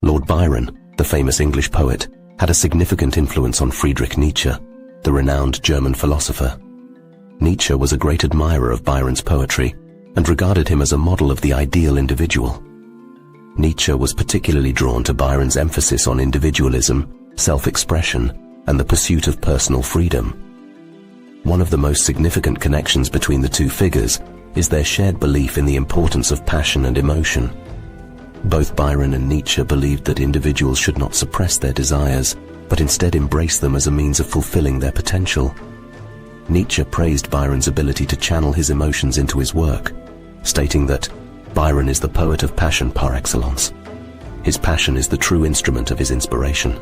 Lord Byron, the famous English poet, had a significant influence on Friedrich Nietzsche, the renowned German philosopher. Nietzsche was a great admirer of Byron's poetry and regarded him as a model of the ideal individual. Nietzsche was particularly drawn to Byron's emphasis on individualism, self-expression, and the pursuit of personal freedom. One of the most significant connections between the two figures is their shared belief in the importance of passion and emotion. Both Byron and Nietzsche believed that individuals should not suppress their desires, but instead embrace them as a means of fulfilling their potential. Nietzsche praised Byron's ability to channel his emotions into his work, stating that Byron is the poet of passion par excellence. His passion is the true instrument of his inspiration.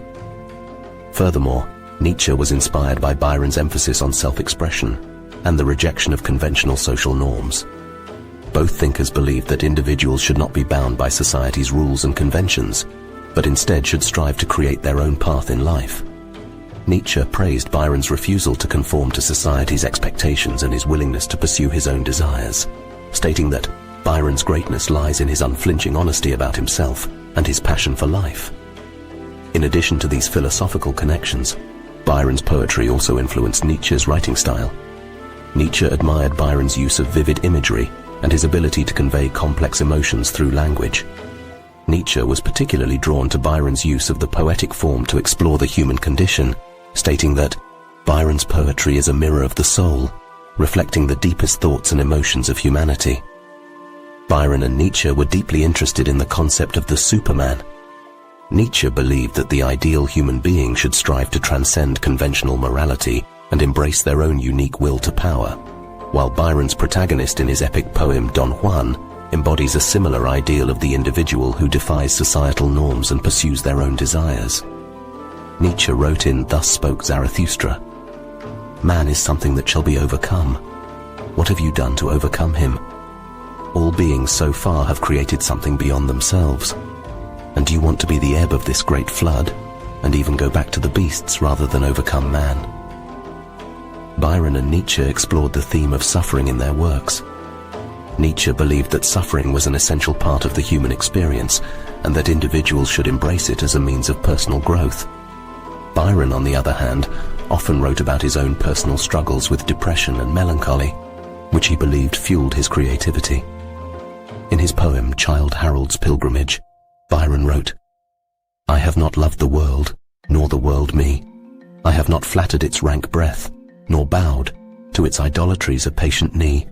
Furthermore, Nietzsche was inspired by Byron's emphasis on self-expression and the rejection of conventional social norms. Both thinkers believed that individuals should not be bound by society's rules and conventions, but instead should strive to create their own path in life. Nietzsche praised Byron's refusal to conform to society's expectations and his willingness to pursue his own desires, stating that Byron's greatness lies in his unflinching honesty about himself and his passion for life. In addition to these philosophical connections, Byron's poetry also influenced Nietzsche's writing style. Nietzsche admired Byron's use of vivid imagery and his ability to convey complex emotions through language. Nietzsche was particularly drawn to Byron's use of the poetic form to explore the human condition, stating that Byron's poetry is a mirror of the soul, reflecting the deepest thoughts and emotions of humanity. Byron and Nietzsche were deeply interested in the concept of the Superman. Nietzsche believed that the ideal human being should strive to transcend conventional morality and embrace their own unique will to power, while Byron's protagonist in his epic poem Don Juan embodies a similar ideal of the individual who defies societal norms and pursues their own desires. Nietzsche wrote in Thus Spoke Zarathustra, "Man is something that shall be overcome. What have you done to overcome him? All beings so far have created something beyond themselves. And you want to be the ebb of this great flood, and even go back to the beasts rather than overcome man." Byron and Nietzsche explored the theme of suffering in their works. Nietzsche believed that suffering was an essential part of the human experience, and that individuals should embrace it as a means of personal growth. Byron, on the other hand, often wrote about his own personal struggles with depression and melancholy, which he believed fueled his creativity. In his poem Childe Harold's Pilgrimage, Byron wrote, "I have not loved the world, nor the world me. I have not flattered its rank breath, nor bowed to its idolatries a patient knee,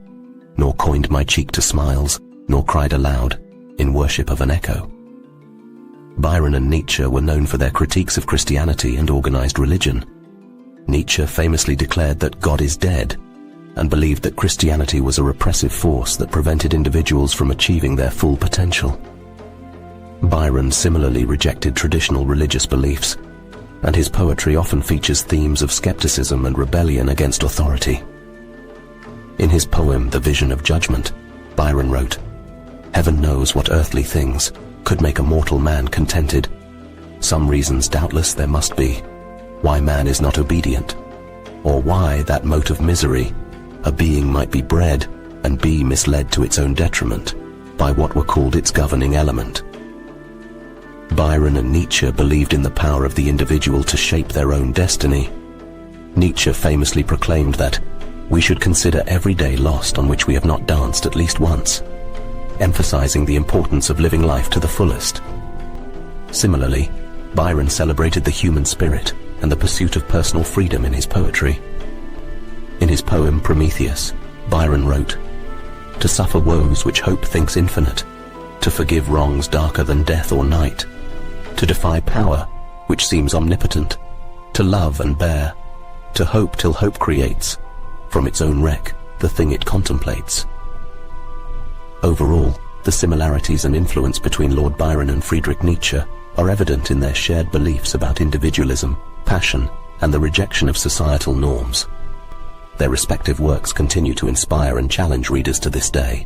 nor coined my cheek to smiles, nor cried aloud in worship of an echo." Byron and Nietzsche were known for their critiques of Christianity and organized religion. Nietzsche famously declared that God is dead, and believed that Christianity was a repressive force that prevented individuals from achieving their full potential. Byron similarly rejected traditional religious beliefs, and his poetry often features themes of skepticism and rebellion against authority. In his poem The Vision of Judgment, Byron wrote, "Heaven knows what earthly things could make a mortal man contented. Some reasons doubtless there must be, why man is not obedient, or why that mote of misery, a being might be bred and be misled to its own detriment by what were called its governing element." Byron and Nietzsche believed in the power of the individual to shape their own destiny. Nietzsche famously proclaimed that we should consider every day lost on which we have not danced at least once, emphasizing the importance of living life to the fullest. Similarly, Byron celebrated the human spirit and the pursuit of personal freedom in his poetry. In his poem Prometheus, Byron wrote, "To suffer woes which hope thinks infinite, to forgive wrongs darker than death or night, to defy power which seems omnipotent, to love and bear, to hope till hope creates, from its own wreck, the thing it contemplates." Overall, the similarities and influence between Lord Byron and Friedrich Nietzsche are evident in their shared beliefs about individualism, passion, and the rejection of societal norms. Their respective works continue to inspire and challenge readers to this day.